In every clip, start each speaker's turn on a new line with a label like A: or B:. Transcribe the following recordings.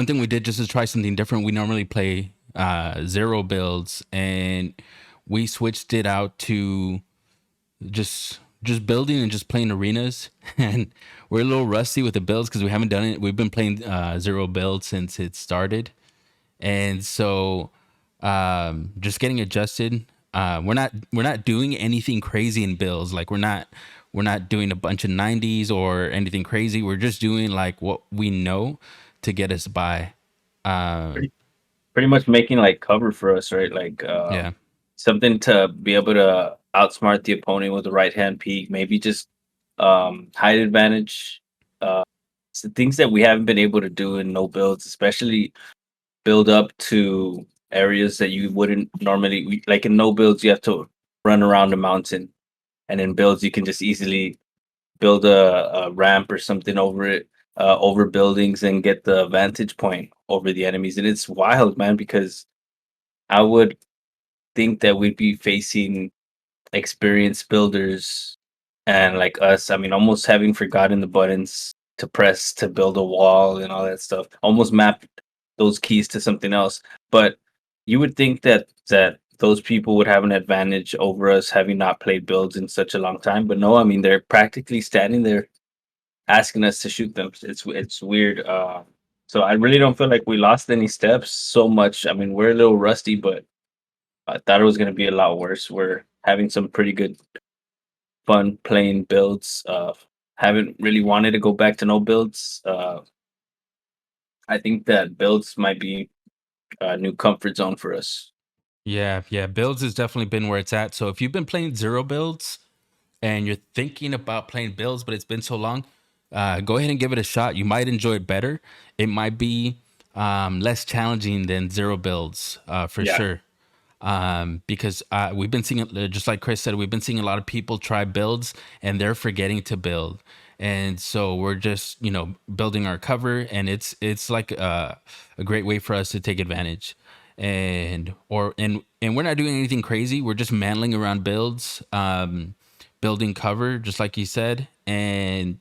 A: one thing we did just to try something different. We normally play zero builds, and we switched it out to just building and just playing arenas. And we're a little rusty with the builds because we haven't done it. We've been playing zero builds since it started, and so just getting adjusted. We're not doing anything crazy in builds. Like we're not doing a bunch of 90s or anything crazy. We're just doing like what we know to get us by. Um,
B: Pretty much making like cover for us, right? Like
A: yeah,
B: something to be able to outsmart the opponent with the right hand peek, maybe just height advantage. Things that we haven't been able to do in no builds, especially build up to areas that you wouldn't normally like in no builds. You have to run around a mountain, and in builds you can just easily build a ramp or something over it, over buildings, and get the vantage point over the enemies. And it's wild, man, because I would think that we'd be facing experienced builders and like us. I mean, almost having forgotten the buttons to press to build a wall and all that stuff. Almost mapped those keys to something else. But you would think that those people would have an advantage over us having not played builds in such a long time. But no, I mean they're practically standing there asking us to shoot them. It's weird. So I really don't feel like we lost any steps so much. I mean, we're a little rusty, but I thought it was gonna be a lot worse. We're having some pretty good fun playing builds. Haven't really wanted to go back to no builds. I think that builds might be a new comfort zone for us.
A: yeah, yeah. Builds has definitely been where it's at. So if you've been playing zero builds and you're thinking about playing builds, but it's been so long, go ahead and give it a shot. You might enjoy it better. It might be less challenging than zero builds, for
B: Yeah,
A: sure. Because we've been seeing, just like Chris said, we've been seeing a lot of people try builds and they're forgetting to build. And so we're just, building our cover, and it's like a great way for us to take advantage. And we're not doing anything crazy. We're just mantling around builds, building cover, just like you said. And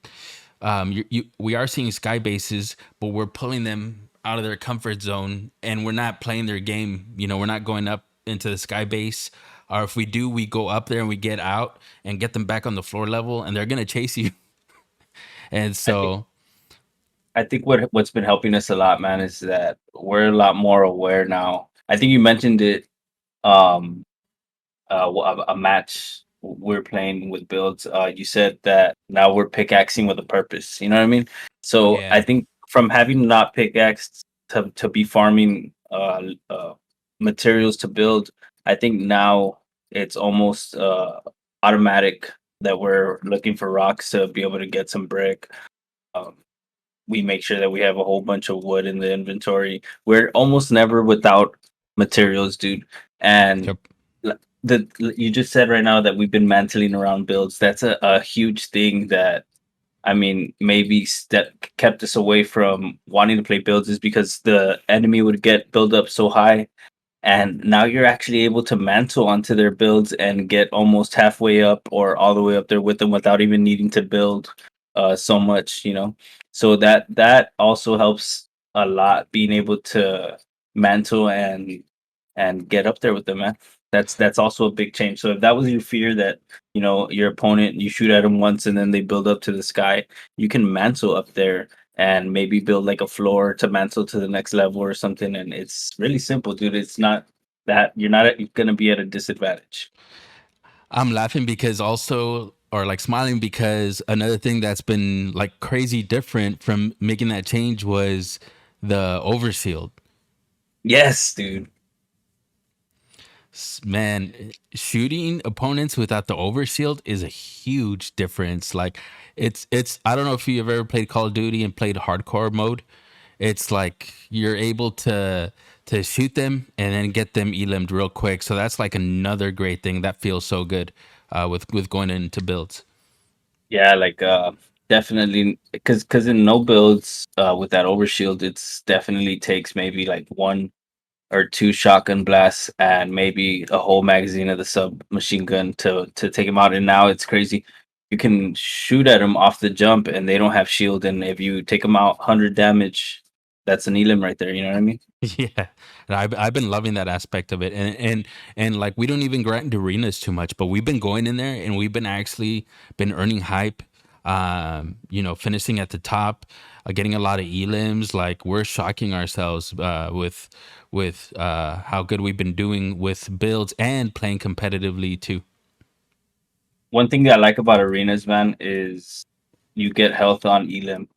A: we are seeing sky bases, but we're pulling them out of their comfort zone, and we're not playing their game. We're not going up into the sky base, or if we do, we go up there and we get out and get them back on the floor level, and they're gonna chase you. And
B: I think
A: so,
B: I think what's been helping us a lot, man, is that we're a lot more aware now. I think you mentioned it. Um, a match we're playing with builds. You said that now we're pickaxing with a purpose. You know what I mean? So I
A: yeah,
B: think from having not pickaxed to be farming materials to build, I think now it's almost automatic that we're looking for rocks to be able to get some brick. Um, we make sure that we have a whole bunch of wood in the inventory. We're almost never without materials, dude. And
A: yep.
B: you just said right now that we've been mantling around builds. That's a huge thing that I mean maybe that kept us away from wanting to play builds is because the enemy would get build up so high, and now you're actually able to mantle onto their builds and get almost halfway up or all the way up there with them without even needing to build so much, so that also helps a lot, being able to mantle and get up there with them, man. That's also a big change. So if that was your fear, that your opponent, you shoot at them once and then they build up to the sky, you can mantle up there and maybe build like a floor to mantle to the next level or something. And it's really simple, dude. It's not that you're not gonna be at a disadvantage.
A: I'm laughing because also, or like smiling because another thing that's been like crazy different from making that change was the oversealed.
B: Yes, dude.
A: Man, shooting opponents without the overshield is a huge difference. Like it's I don't know if you've ever played Call of Duty and played hardcore mode. It's like you're able to shoot them and then get them elimed real quick. So that's like another great thing that feels so good with going into builds.
B: Yeah, like definitely, because in no builds with that overshield, it's definitely takes maybe like one or two shotgun blasts and maybe a whole magazine of the submachine gun to take him out. And now it's crazy. You can shoot at them off the jump and they don't have shield. And if you take them out 100 damage, that's an elim right there. You know what I mean?
A: Yeah, and I've been loving that aspect of it, and like we don't even grind arenas too much, but we've been going in there and we've been actually been earning hype. Finishing at the top, getting a lot of elims. Like we're shocking ourselves with how good we've been doing with builds and playing competitively too.
B: One thing that I like about arenas, man, is you get health on elim.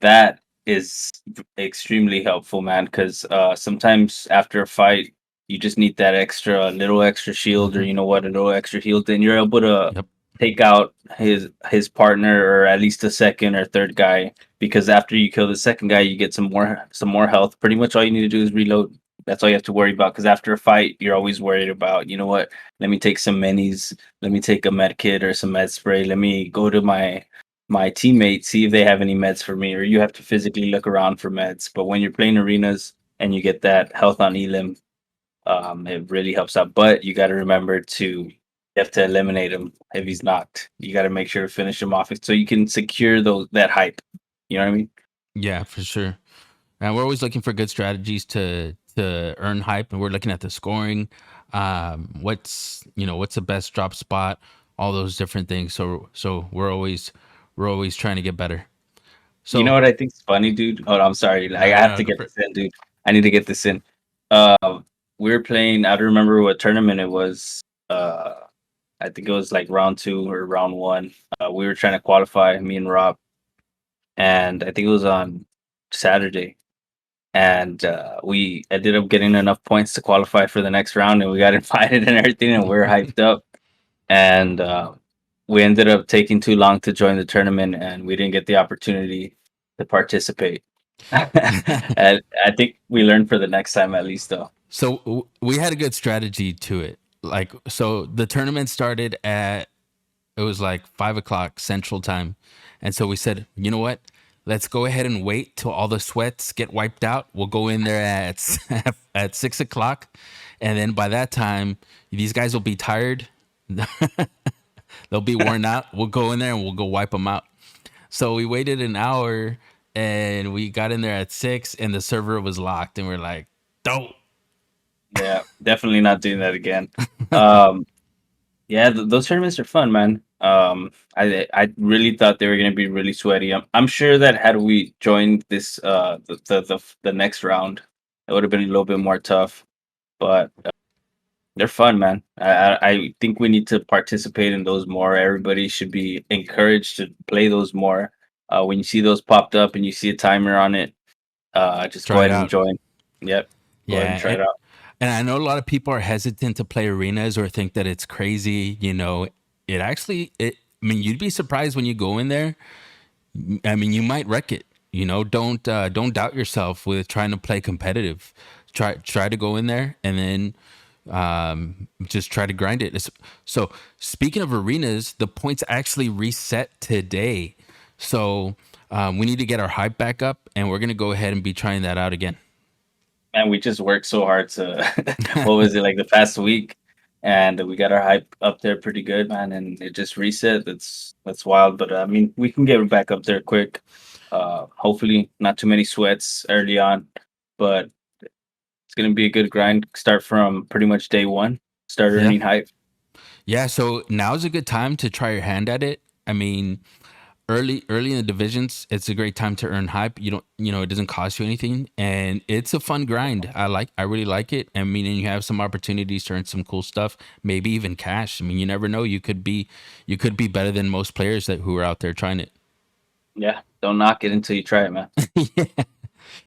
B: That is extremely helpful, man, 'cause, sometimes after a fight, you just need that extra little extra shield or
A: Hmm.
B: you know what, a little extra heal, then you're able to
A: Yep.
B: take out his partner or at least a second or third guy, because after you kill the second guy, you get some more health. Pretty much all you need to do is reload. That's all you have to worry about. Because after a fight, you're always worried about, "You know what? Let me take some minis. Let me take a med kit or some med spray. Let me go to my teammates, see if they have any meds for me," or you have to physically look around for meds. But when you're playing arenas and you get that health on elim, it really helps out. But you got to remember to you have to eliminate him if he's knocked. You got to make sure to finish him off so you can secure those that hype. You know what I mean?
A: Yeah, for sure. And we're always looking for good strategies to earn hype, and we're looking at the scoring. What's the best drop spot, all those different things. So we're always trying to get better.
B: You know
A: So
B: what I think's funny, dude? Oh, I'm sorry. Like,
A: no,
B: I
A: no,
B: have
A: no,
B: to
A: go
B: get
A: for it.
B: this in, dude. I need to get this in. We were playing. I don't remember what tournament it was. I think it was like round two or round one. We were trying to qualify, me and Rob, and I think it was on Saturday. And we ended up getting enough points to qualify for the next round, and we got invited and everything, and we are hyped up. And we ended up taking too long to join the tournament, and we didn't get the opportunity to participate. And I think we learned for the next time, at least, though.
A: We had a good strategy to it. Like, so the tournament started at, it was like 5 o'clock Central Time, and so we said, you know what? Let's go ahead and wait till all the sweats get wiped out. We'll go in there at at 6 o'clock, and then by that time, these guys will be tired. They'll be worn out. We'll go in there and we'll go wipe them out. So we waited an hour, and we got in there at 6, and the server was locked, and we're like, don't.
B: Yeah, definitely not doing that again. Um, yeah, those tournaments are fun, man. I really thought they were gonna be really sweaty. I'm sure that had we joined this the next round, it would have been a little bit more tough. But they're fun, man. I think we need to participate in those more. Everybody should be encouraged to play those more. When you see those popped up and you see a timer on it, just go
A: Try it
B: ahead and
A: out.
B: join. Yep, go ahead and
A: Yeah,
B: try it out.
A: and I know a lot of people are hesitant to play arenas or think that it's crazy. It actually, I mean, you'd be surprised when you go in there. I mean, you might wreck it. Don't doubt yourself with trying to play competitive. Try to go in there and then just try to grind it. So speaking of arenas, the points actually reset today. So we need to get our hype back up, and we're gonna go ahead and be trying that out again.
B: Man, we just worked so hard to what was it like the past week, and we got our hype up there pretty good, man. And it just reset. That's wild, but I mean, we can get it back up there quick. Hopefully, not too many sweats early on, but it's gonna be a good grind. Start from pretty much day one. Start
A: Yeah.
B: earning hype.
A: Yeah, so now's a good time to try your hand at it. I mean, early in the divisions, it's a great time to earn hype. It doesn't cost you anything, and it's a fun grind. I really like it. I mean, and you have some opportunities to earn some cool stuff, maybe even cash. I mean, you never know. You could be better than most players who are out there trying it.
B: Yeah, don't knock it until you try it, man.